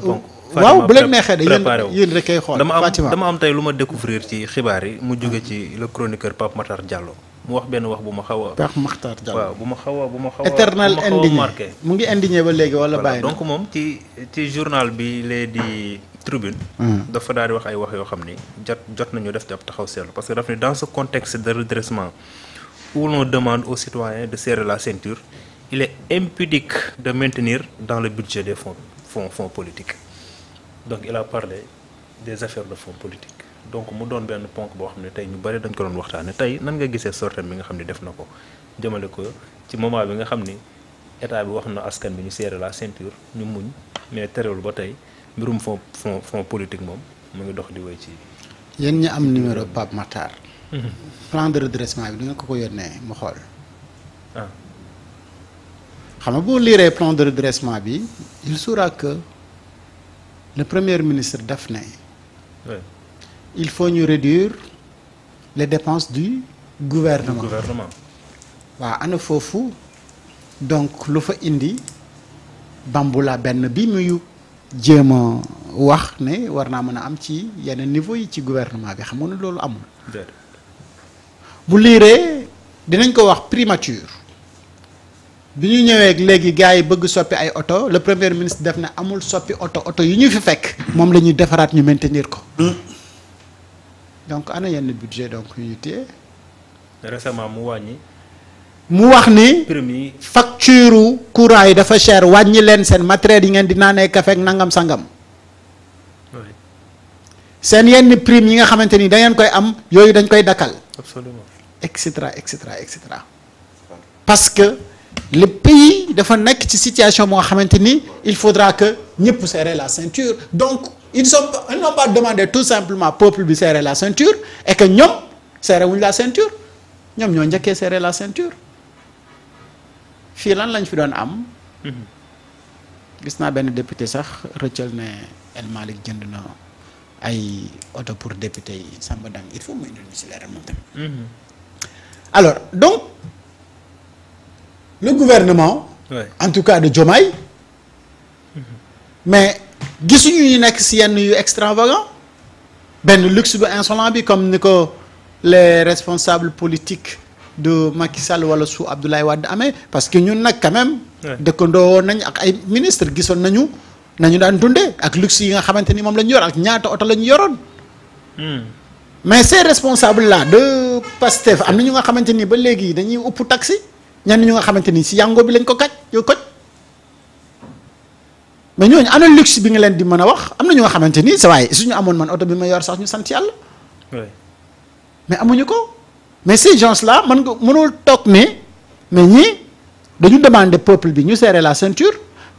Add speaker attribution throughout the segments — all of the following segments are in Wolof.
Speaker 1: donc
Speaker 2: waaw bu leen neexee de yéen rek kay xool.
Speaker 1: dama am tey lu ma découvrir ci xibaar yi mu jóge ci le chroniqueur Pape Matar Diallo mu wax benn wax bu ma xaw a.
Speaker 2: Pape Matar Diallo
Speaker 1: waaw bu ma xaw a
Speaker 2: éternel indigné
Speaker 1: marqué.
Speaker 2: mu ngi indigné ba léegi wala bàyyi na
Speaker 1: donc moom ci journal bi lee di Tribune. dafa daal di wax ay wax yoo xam ni jot nañu def ci ab taxaw seetlu parce que daf ni dans ce contexte de redressement où l'on demande aux citoyens de serrer la ceinture il est impudique de maintenir dans le budget des fonds politiques. Donc il a parlé des affaires de fonds politiques donc mu doon benn ponk boo xam ne tey ñu bari dañ ko doon waxtaane tey nan nga gisee sortem bi nga xam ne def na ko jëmale ko ci moment bi nga xam ni état bi wax na askan bi ñu serrer la ceinture ñu muñ mais terewul ba tey mbirum fonds politique moom mu ngi dox di wéy ci.
Speaker 2: yéen ñi am numéro Pape Matar. plan de redressement bi di nga ko yónnee mu xool.
Speaker 1: ah
Speaker 2: xam nga boo liiree plan de redressement bi il saura que. Le Premier ministre daf ne il faut ñu réduire les dépenses du gouvernement. waaw ana foofu donc lu fa indi bambula benn bi muy jéem a wax ne war naa mën a am ci yenn niveau yi ci gouvernement bi xam nga ne loolu amul. bu liiree dinañ ko wax primature. bi ñu ñëwee léegi gars yi bëgg soppi ay oto le premier ministre def ne amul soppi oto yi ñu fi fekk. moom la ñuy defaraat ñu maintenir ko. donc ana yenn budget donc yu ñu téye.
Speaker 1: récemment mu wàññi.
Speaker 2: mu wax ni.
Speaker 1: prime yi
Speaker 2: facture courant yi dafa cher wàññi leen seen matériel yi ngeen di naanee kafe ak nangam sangam. seen yenn prime yi nga xamante ni da ngeen koy am yooyu dañ koy dakkal.
Speaker 1: absolument
Speaker 2: et cetera et cetera et cetera parce que. le pays dafa nekk ci situation moo xamante ni il faudra que ñëpp serrer la ceinture donc ils n'ont pas demandé tout simplement peuple bi serrer la ceinture et que ñoom serré wuñ la ceinture ñoom ñoo njëkkee serrer la ceinture fii lan lañ fi doon am. gis naa benn député sax rëccal ne El Malick jënd na ay oto pour député yi Samba Dang il faut muy indil ñu si leeral moom tamit. alors donc. le gouvernement en tout cas de Diomaye mais gisuñu ñu nekk ci yenn yu extravagant benn luxe bu insolent bi comme ni ko les responsables politiques de Macky Sall wala su Abdoulaye Wade amee parce que ñun nag quand même dëkkandoo woon nañ ak ay ministre gisoon nañu daan dundee ak luxe yi nga xamante ni moom la ñu yor ak ñaata oto la ñu yoroon mais ces responsables là de Pastef am na ñu nga xamante ni ba léegi dañuy upp taxi ñenn ñu nga xamante ni si yango bi lañ ko koj mais ñooñu ana luxe bi nga leen di mën a wax am na ñu nga xamante ni sa waaye suñu amoon man oto bi ma yor sax ñu sant yàlla. mais amuñu ko mais ces gens là mënul toog ne mais ñii dañu demander peuple bi ñu serrer la ceinture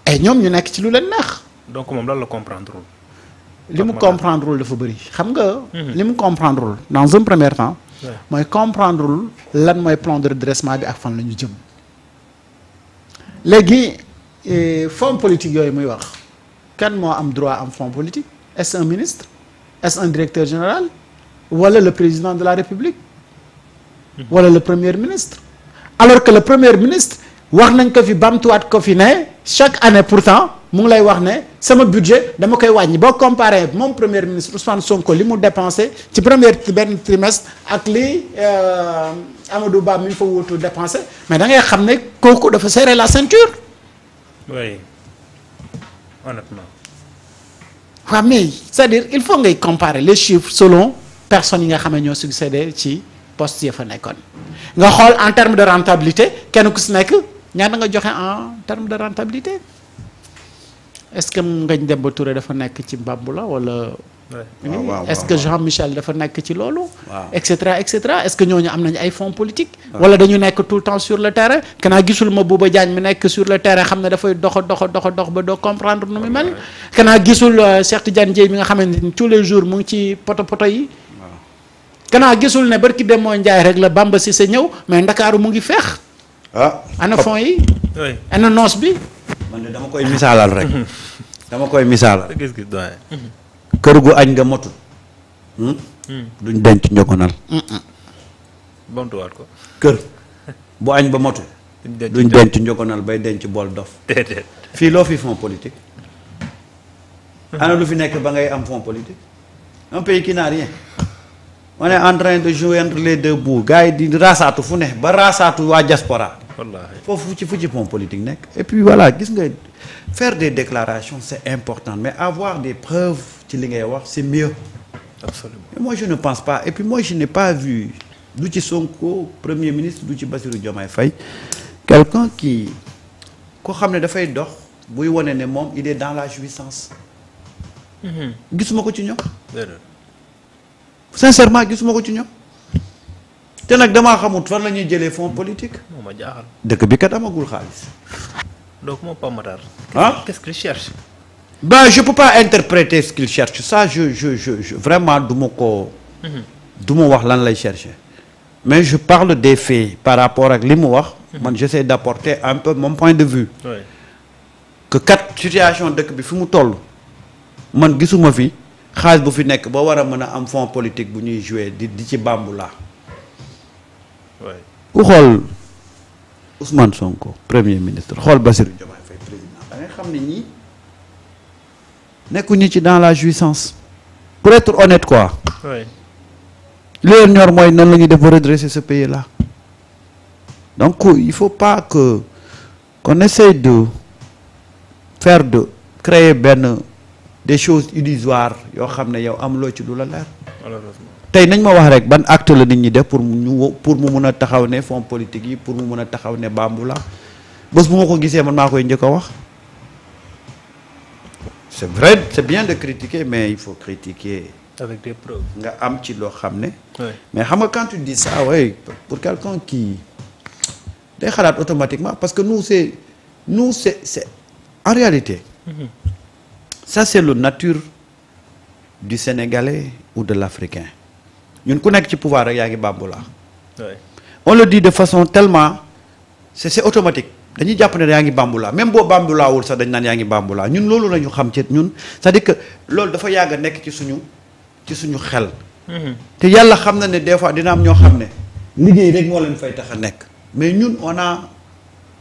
Speaker 2: et ñoom ñu nekk ci lu leen neex.
Speaker 1: donc moom lan la comprendre
Speaker 2: li mu comprendre dafa bëri xam nga. li mu comprendre dans un premier temps. mooy comprendre lan mooy plan de redressement bi ak fan la ñu jëm léegi fonds politique yooyu muy wax kan moo am droit am fonds politique est-ce un ministre est-ce un directeur général wala le président de la République wala le premier ministre alors que le premier ministre wax nañ ko fi bamtuwaat ko fi ne chaque année pourtant mu ngi lay wax ne sama budget dama koy wàññi boo comparé moom premier ministre Ousmane Sonko li mu dépensé ci benn trimestre ak li Amadou Ba mi fa wutu dépensé mais da ngay xam ne kooku dafa serrer la ceinture.
Speaker 1: oui honnêtement.
Speaker 2: waaw mais c'est-à-dire il faut ngay comparer les chiffres selon personnes yi nga xam ne ñoo succédé ci poste ya fa nekkoon nga xool en termes de rentabilité kenn ku si nekk ñaata nga joxe en termes de rentabilité. est-ce que Ngagne Demba Touré dafa nekk ci Bamboula wala. est-ce que Jean-Michel dafa nekk ci loolu. et cetera et cetera est-ce que ñooñu am nañu ay fonds politiques. wala dañu nekk tout le temps sur le terrain. kanaa gisul ma Bouba Diagne mi nekk sur le terrain xam ne dafay dox ba doo comprendre nu mu mel. kanaa gisul Cheikh Tidiane Dièye mi nga xamante ni tous les jours mu ngi ci poto yi. kanaa gisul ne barki dem moo Njaay rek la Bamba Cissé ñëw mais Ndakaaru mu ngi feex. ana fonds yi. ana noos bi.
Speaker 3: man de dama koy misaalal rek dama koy misaalal kër gu añ nga motul duñ denc njogonal
Speaker 1: bamtuwaat ko
Speaker 3: kër bu añ ba motul duñ denc njogonal bay denc bool dof fii loo fi fond politique ana lu fi nekk ba ngay am fonds politique un pays qui n'a rien on est en train de joindre les deux bouts gars yi di raasaatu fu ne ba raasaatu waa diaspora
Speaker 1: wallaahi
Speaker 3: foofu fu ci fonds politique nekk et puis voilà gis nga faire des déclarations c'est important mais avoir des preuves ci li ngay wax c'est mieux
Speaker 1: absolument
Speaker 3: mais moi je ne pense pas et puis moi je n'ai pas vu du ci Sonko premier ministre du ci Bassirou Diomaye Faye quelqu'un qui ko xam ne dafay dox buy wane ne moom il est dans la jouissance gisuma ko ci ñoom sincèrement gisuma ko ci ñoom te nag damaa xamut fan la ñuy jëlee fonds politique
Speaker 1: moo ma jaaxal
Speaker 3: dëkk bi kat amagul xaalis
Speaker 1: donc moom Pape Matar qu'est-ce qu'il cherche
Speaker 3: ben je peux pas interpréter ce qu'il cherche ça je vraiment du ma ko du ma wax lan lay chercher mais je parle des faits par rapport ak li mu wax man j'essaie d'apporter un peu mon point de vue
Speaker 1: oui.
Speaker 3: que kat situation dëkk bi fi mu toll man gisuma fi xaalis bu fi nekk ba war a mën a am fonds politique bu ñuy jouer di ci bambula
Speaker 1: oui.
Speaker 3: ku xool Ousmane Sonko premier ministre xool Bassirou Diomaye Faye président da ngay xam ne ñii nekkuñu ci dans la jouissance pour être honnête quoi
Speaker 1: oui.
Speaker 3: li leen ñor mooy nan la ñuy def ba redresser ce pays là donc il faut pas que qu'on essaye de créer des choses illusoires yoo xam ne yow amuloo ci lu la leer
Speaker 1: malheureusement
Speaker 3: tey nañ ma wax rek ban acte la nit ñi def pour mu mun a taxaw ne fonds politique yi pour mu mun a taxaw ne bambula bés bu ma ko gisee man maa koy njëkk a wax c'est vrai c'est bien de critiquer mais il faut critiquer
Speaker 1: avec des preuves
Speaker 3: nga am ci loo xam ne
Speaker 1: oui.
Speaker 3: mais xam nga quand tu dis ça ouais pour quelqu'un qui day xalaat automatiquement parce que nous c'est en réalité ça c'est la nature du Sénégalais ou de l'Africain ñun ku nekk ci pouvoir rek yaa ngi bambula
Speaker 1: oui.
Speaker 3: on le dit de façon tellement c'est automatique dañuy jàpp ne yaa ngi bambula même boo bambulaawul sax dañ naan yaa ngi bambula ñun loolu la ñu xam ci ñun c'est-à-dire que loolu dafa yàgg a nekk ci suñu xel te yàlla xam na ne des fois dina am ñoo xam ne liggéey rek moo leen fay tax a nekk mais ñun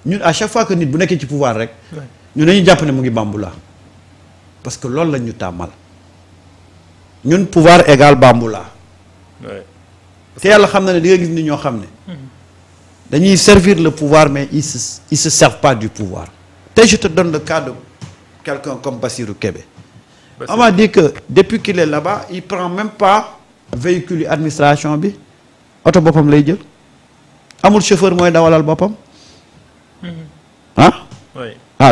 Speaker 3: ñun à chaque fois que nit bu nekkee ci pouvoir rek ñun dañuy jàpp ne mu ngi bambula parce que loolu la ñu tàmmal ñun pouvoir égal bambula te yàlla xam na ne di nga gis nit ñoo xam ne dañuy servir le pouvoir mais ils se servent pas du pouvoir te je te donne le cas de quelqu'un comme Bassirou Kébé on m'a dit que depuis qu'il est là-bas il prend même pas véhicule yu administration bi oto boppam lay jël amul chauffeur mooy dawalal boppam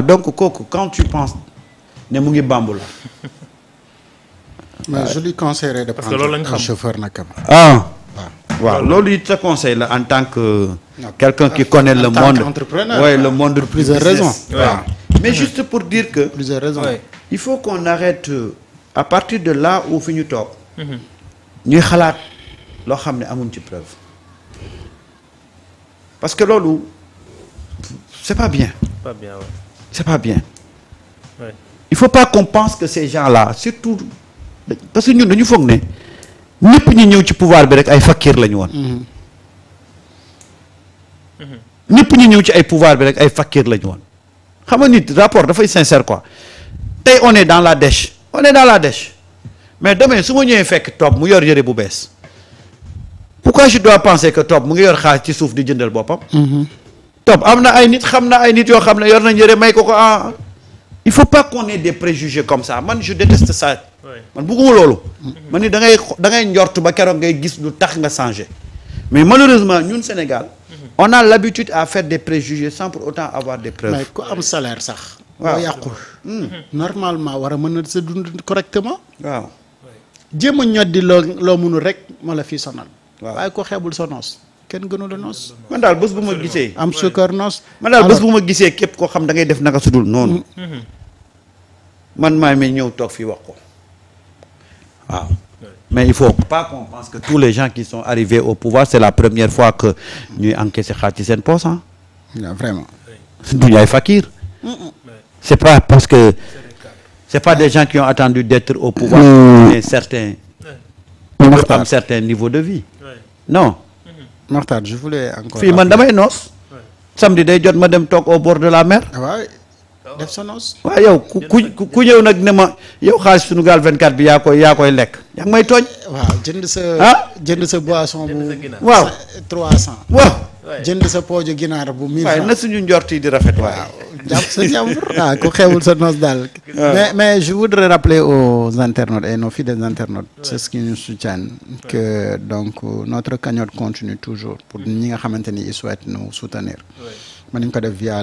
Speaker 3: donc kooku quand tu penses ne mu ngi bambula
Speaker 2: mais je lui conseillerais de prendre un chauffeur nag waaw loolu it sa conseil la en tant que quelqu'un qui connaît le monde le monde pour plusieurs raisons
Speaker 3: mais juste pour dire que
Speaker 2: plusieurs raisons
Speaker 3: il faut qu'on arrête à partir de là où fi ñu toog ñuy xalaat loo xam ne amuñ ci preuve parce que loolu c'est pas bien c'est pas bien il faut pas qu'on pense que ces gens-là surtout parce que ñun dañu foog ne ñëpp ñi ñëw ci pouvoir bi rek ay fakir lañu woon ñëpp ñi ñëw ci ay pouvoir bi rek ay fakir lañu woon xam nga nit rapport dafay sincère quoi tey on est dans la dèche mais demain su ma ñëwee fekk Top mu yor yëre bu bees pourquoi je dois penser que Top mu ngi yor xaalis ci suuf di jëndal boppam Top am na ay nit xam na ay nit yoo xam ne yor nañ yëre may ko il faut pas qu'on ait des préjugés comme ça man je déteste ça man bëgguma loolu man ni da ngay njort ba keroog ngay gis lu tax nga changer mais malheureusement ñun Sénégal on a l'habitude à faire des préjugés sans pour autant avoir des preuves
Speaker 2: mais ku am salaire sax boo yàqul normalement war a mën a sa dund correctement
Speaker 3: waaw
Speaker 2: jéem a ñoddi loo mënul rek moo la fii sonal waaye ko xeebul sa noos kenn gënu la noos
Speaker 3: man daal bés bu ma gisee
Speaker 2: am sukkar noos
Speaker 3: man daal bés bu ma gisee képp koo xam da ngay def naka sudul noonu man maa mi ñëw toog fii wax ko waaw mais il faut pas qu'on pense que tous les gens qui sont arrivés au pouvoir c'est la première fois que ñuy encaisser xaalis ci seen poche
Speaker 2: vraiment
Speaker 3: duñu ay fakir c'est pas parce que c'est pas des gens qui ont attendu d'être au pouvoir mais certains am certain niveau de vie non
Speaker 2: Martha je voulais encore
Speaker 3: fii man damay noos samedi day jot ma dem toog au bord de la mer
Speaker 2: def sa noos.
Speaker 3: waaw yow ku ñëw nag ne ma yow xaalis Sunugal 24 bi yaa koy lekk yaa ngi may tooñ.
Speaker 2: waaw jënd sa boisson bu.
Speaker 3: waaw
Speaker 2: 300.
Speaker 3: waaw.
Speaker 2: jënd sa pooju ginaar bu 1000 francs.
Speaker 3: waaye na suñu njort yi di rafet waaye.
Speaker 2: jàpp sa jàmbur ku xewul sa noos daal. mais je voudrais rappeler aux internautes et nos fidèles internautes, c'est ce qui nous soutiennent, que donc notre cagnotte continue toujours pour ñi nga xamante ni ils souhaitent nous soutenir. mën nañu ko def via